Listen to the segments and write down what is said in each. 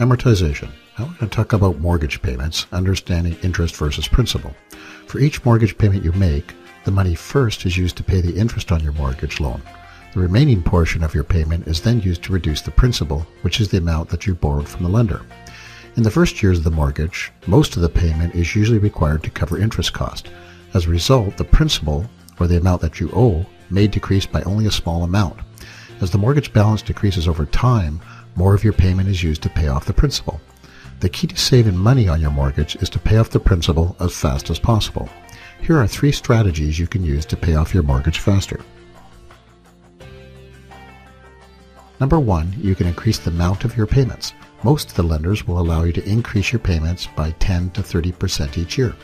Amortization. Now we're going to talk about mortgage payments, understanding interest versus principal. For each mortgage payment you make, the money first is used to pay the interest on your mortgage loan. The remaining portion of your payment is then used to reduce the principal, which is the amount that you borrowed from the lender. In the first years of the mortgage, most of the payment is usually required to cover interest cost. As a result, the principal, or the amount that you owe, may decrease by only a small amount. As the mortgage balance decreases over time, more of your payment is used to pay off the principal. The key to saving money on your mortgage is to pay off the principal as fast as possible. Here are 3 strategies you can use to pay off your mortgage faster. Number 1, you can increase the amount of your payments. Most of the lenders will allow you to increase your payments by 10 to 30% each year.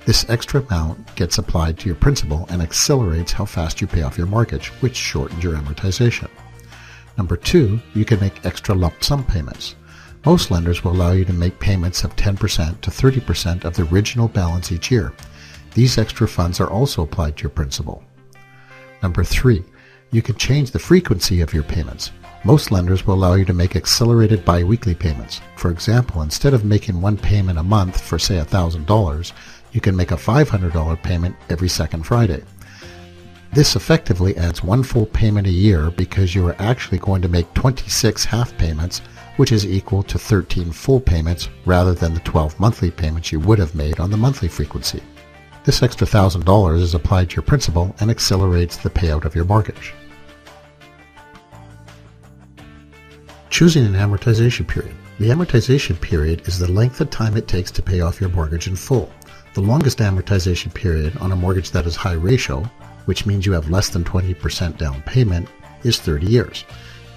This extra amount gets applied to your principal and accelerates how fast you pay off your mortgage, which shortens your amortization. Number 2, you can make extra lump sum payments. Most lenders will allow you to make payments of 10% to 30% of the original balance each year. These extra funds are also applied to your principal. Number 3, you can change the frequency of your payments. Most lenders will allow you to make accelerated bi-weekly payments. For example, instead of making one payment a month for say $1,000, you can make a $500 payment every second Friday. This effectively adds one full payment a year because you are actually going to make 26 half payments, which is equal to 13 full payments rather than the 12 monthly payments you would have made on the monthly frequency. This extra $1,000 is applied to your principal and accelerates the payout of your mortgage. Choosing an amortization period. The amortization period is the length of time it takes to pay off your mortgage in full. The longest amortization period on a mortgage that is high ratio, which means you have less than 20% down payment, is 30 years.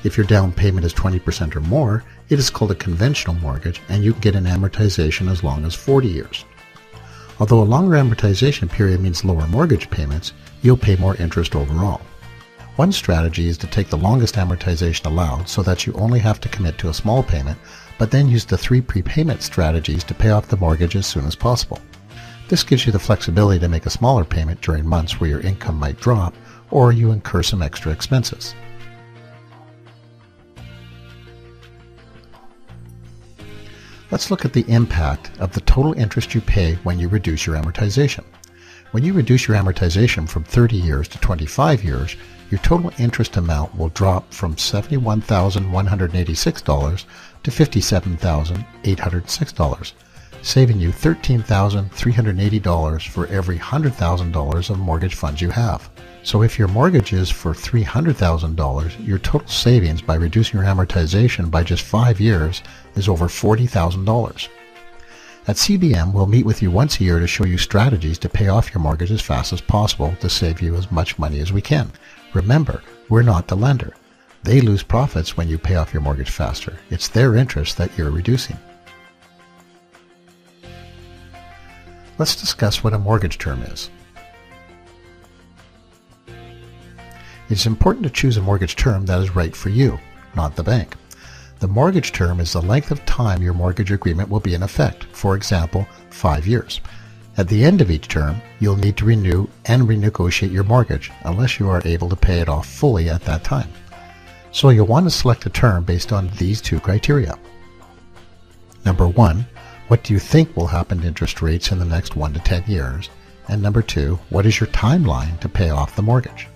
If your down payment is 20% or more, it is called a conventional mortgage and you can get an amortization as long as 40 years. Although a longer amortization period means lower mortgage payments, you'll pay more interest overall. One strategy is to take the longest amortization allowed so that you only have to commit to a small payment, but then use the 3 prepayment strategies to pay off the mortgage as soon as possible. This gives you the flexibility to make a smaller payment during months where your income might drop or you incur some extra expenses. Let's look at the impact of the total interest you pay when you reduce your amortization. When you reduce your amortization from 30 years to 25 years, your total interest amount will drop from $71,186 to $57,806, saving you $13,380 for every $100,000 of mortgage funds you have. So if your mortgage is for $300,000, your total savings by reducing your amortization by just 5 years is over $40,000. At CBM, we'll meet with you once a year to show you strategies to pay off your mortgage as fast as possible to save you as much money as we can. Remember, we're not the lender. They lose profits when you pay off your mortgage faster. It's their interest that you're reducing. Let's discuss what a mortgage term is. It's important to choose a mortgage term that is right for you, not the bank. The mortgage term is the length of time your mortgage agreement will be in effect, for example, 5 years. At the end of each term, you'll need to renew and renegotiate your mortgage unless you are able to pay it off fully at that time. So you'll want to select a term based on these 2 criteria. Number 1, what do you think will happen to interest rates in the next 1 to 10 years? And number 2, what is your timeline to pay off the mortgage?